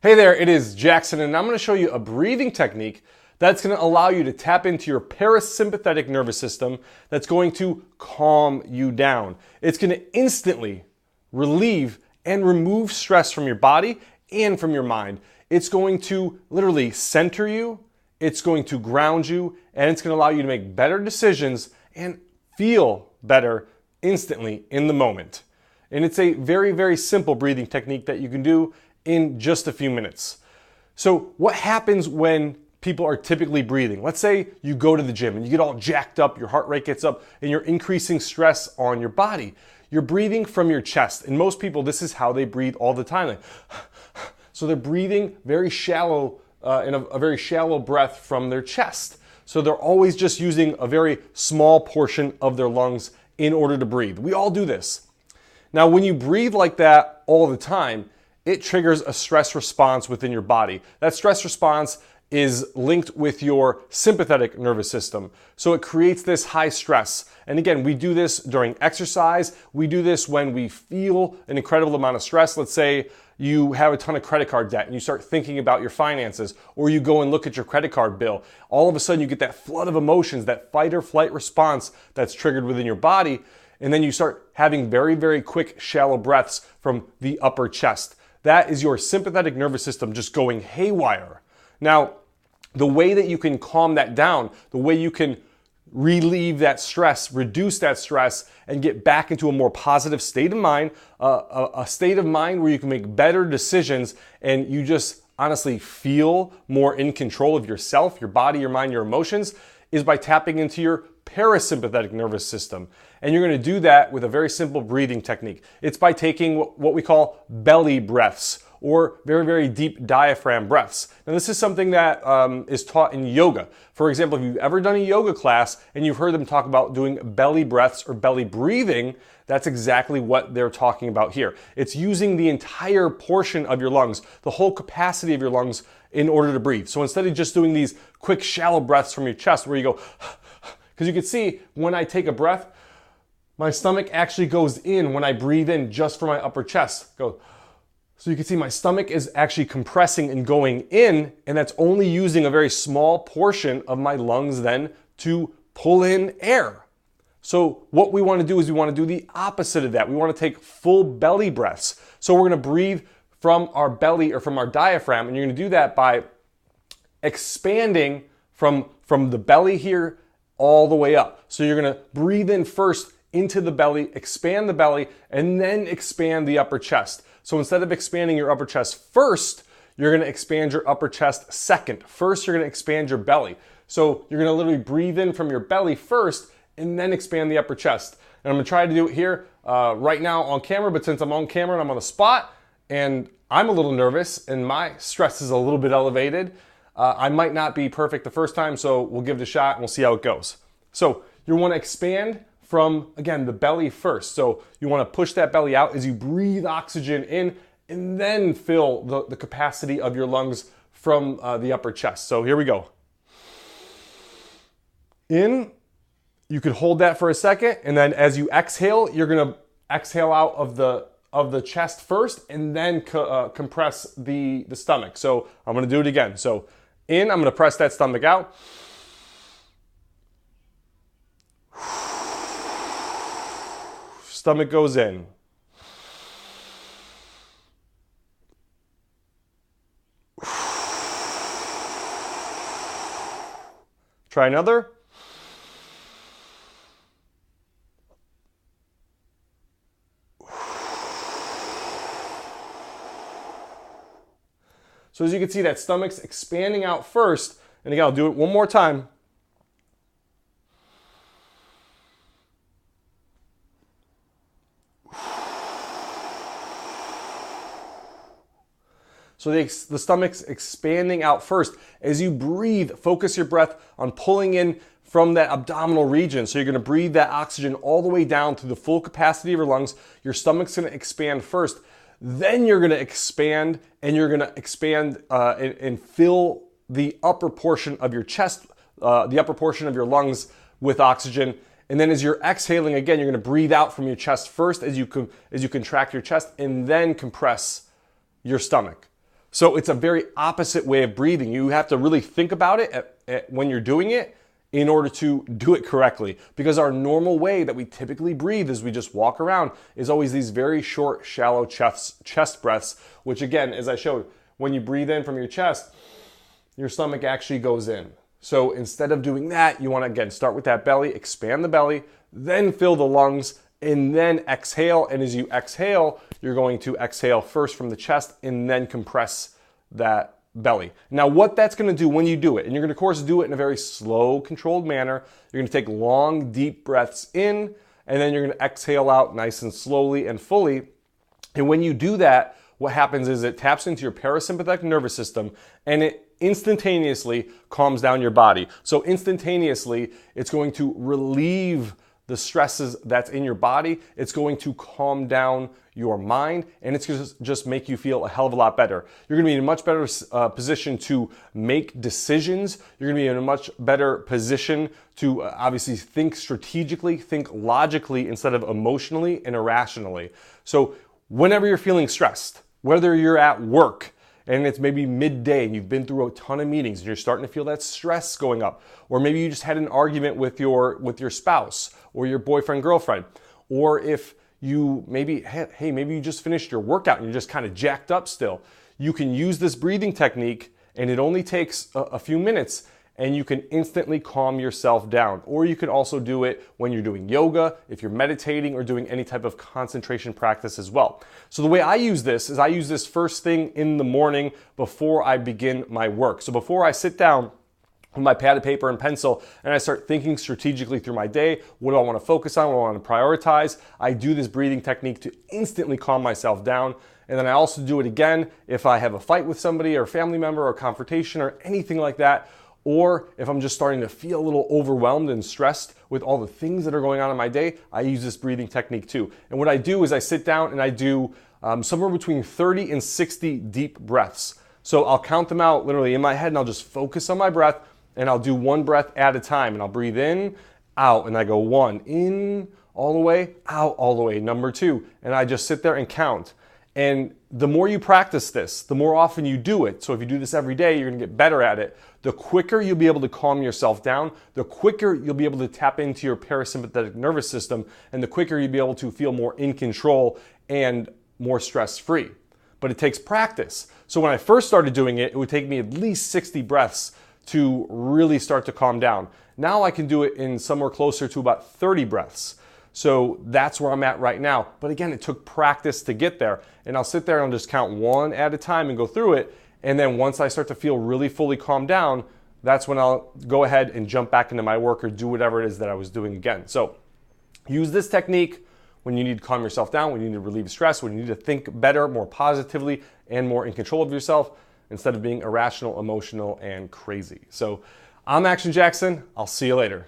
Hey there, it is Jackson, and I'm going to show you a breathing technique that's going to allow you to tap into your parasympathetic nervous system that's going to calm you down. It's going to instantly relieve and remove stress from your body and from your mind. It's going to literally center you, it's going to ground you, and it's going to allow you to make better decisions and feel better instantly in the moment. And it's a very, very simple breathing technique that you can do in just a few minutes. So what happens when people are typically breathing? Let's say you go to the gym and you get all jacked up, your heart rate gets up, and you're increasing stress on your body. You're breathing from your chest. And most people, this is how they breathe all the time. So they're breathing very shallow, in a very shallow breath from their chest. So they're always just using a very small portion of their lungs in order to breathe. We all do this. Now, when you breathe like that all the time, it triggers a stress response within your body. That stress response is linked with your sympathetic nervous system. So it creates this high stress. And again, we do this during exercise. We do this when we feel an incredible amount of stress. Let's say you have a ton of credit card debt and you start thinking about your finances, or you go and look at your credit card bill. All of a sudden you get that flood of emotions, that fight or flight response that's triggered within your body. And then you start having very, very quick, shallow breaths from the upper chest. That is your sympathetic nervous system just going haywire. Now, the way that you can calm that down, the way you can relieve that stress, reduce that stress, and get back into a more positive state of mind, a state of mind where you can make better decisions and you just honestly feel more in control of yourself, your body, your mind, your emotions, is by tapping into your parasympathetic nervous system. And you're going to do that with a very simple breathing technique. It's by taking what we call belly breaths, or very, very deep diaphragm breaths. Now, this is something that is taught in yoga. For example, if you've ever done a yoga class and you've heard them talk about doing belly breaths or belly breathing, that's exactly what they're talking about here. It's using the entire portion of your lungs, the whole capacity of your lungs, in order to breathe. So instead of just doing these quick, shallow breaths from your chest where you go, because you can see when I take a breath, my stomach actually goes in when I breathe in just for my upper chest. Go. So you can see my stomach is actually compressing and going in, and that's only using a very small portion of my lungs then to pull in air. So what we want to do is we want to do the opposite of that. We want to take full belly breaths. So we're going to breathe from our belly or from our diaphragm, and you're going to do that by expanding from the belly here all the way up. So you're going to breathe in first into the belly, expand the belly, and then expand the upper chest. So instead of expanding your upper chest first, you're going to expand your upper chest second. First, you're going to expand your belly. So you're going to literally breathe in from your belly first and then expand the upper chest. And I'm going to try to do it here right now on camera, but since I'm on camera and I'm on the spot and I'm a little nervous and my stress is a little bit elevated, I might not be perfect the first time, so we'll give it a shot and we'll see how it goes. So you want to expand from, again, the belly first. So you want to push that belly out as you breathe oxygen in and then fill the capacity of your lungs from the upper chest. So here we go. In, you could hold that for a second, and then as you exhale, you're going to exhale out of the chest first and then compress the stomach. So I'm going to do it again. So in, I'm going to press that stomach out. Stomach goes in. Try another. So as you can see, that stomach's expanding out first. And again, I'll do it one more time. So the stomach's expanding out first. As you breathe, focus your breath on pulling in from that abdominal region. So you're going to breathe that oxygen all the way down to the full capacity of your lungs. Your stomach's going to expand first. Then you're going to expand, and you're going to expand and fill the upper portion of your chest, the upper portion of your lungs with oxygen. And then as you're exhaling again, you're going to breathe out from your chest first as you contract your chest, and then compress your stomach. So it's a very opposite way of breathing. You have to really think about it when you're doing it in order to do it correctly. Because our normal way that we typically breathe as we just walk around is always these very short, shallow chest breaths, which again, as I showed, when you breathe in from your chest, your stomach actually goes in. So instead of doing that, you want to again start with that belly, expand the belly, then fill the lungs, and then exhale. And as you exhale, you're going to exhale first from the chest and then compress that belly. Now, what that's going to do when you do it, and you're going to, of course, do it in a very slow, controlled manner. You're going to take long, deep breaths in, and then you're going to exhale out nice and slowly and fully. And when you do that, what happens is it taps into your parasympathetic nervous system, and it instantaneously calms down your body. So instantaneously, it's going to relieve the stresses that's in your body. It's going to calm down your mind, and it's going to just make you feel a hell of a lot better. You're going to be in a much better position to make decisions. You're going to be in a much better position to obviously think strategically, think logically instead of emotionally and irrationally. So whenever you're feeling stressed, whether you're at work and it's maybe midday and you've been through a ton of meetings and you're starting to feel that stress going up, or maybe you just had an argument with your spouse or your boyfriend, girlfriend, or if you maybe you just finished your workout and you're just kind of jacked up still, you can use this breathing technique, and it only takes a few minutes, and you can instantly calm yourself down. Or you can also do it when you're doing yoga, if you're meditating or doing any type of concentration practice as well. So the way I use this is I use this first thing in the morning before I begin my work. So before I sit down with my pad of paper and pencil and I start thinking strategically through my day, what do I want to focus on, what do I want to prioritize, I do this breathing technique to instantly calm myself down. And then I also do it again if I have a fight with somebody or a family member or a confrontation or anything like that. Or if I'm just starting to feel a little overwhelmed and stressed with all the things that are going on in my day, I use this breathing technique too. And what I do is I sit down and I do somewhere between 30 and 60 deep breaths. So I'll count them out literally in my head, and I'll just focus on my breath, and I'll do one breath at a time. And I'll breathe in, out, and I go 1, in, all the way, out, all the way, number 2. And I just sit there and count. And the more you practice this, the more often you do it. So if you do this every day, you're gonna get better at it. The quicker you'll be able to calm yourself down, the quicker you'll be able to tap into your parasympathetic nervous system, and the quicker you'll be able to feel more in control and more stress-free. But it takes practice. So when I first started doing it, it would take me at least 60 breaths to really start to calm down. Now I can do it in somewhere closer to about 30 breaths. So that's where I'm at right now. But again, it took practice to get there. And I'll sit there and I'll just count one at a time and go through it. And then once I start to feel really fully calmed down, that's when I'll go ahead and jump back into my work or do whatever it is that I was doing again. So use this technique when you need to calm yourself down, when you need to relieve stress, when you need to think better, more positively, and more in control of yourself instead of being irrational, emotional, and crazy. So I'm Action Jackson. I'll see you later.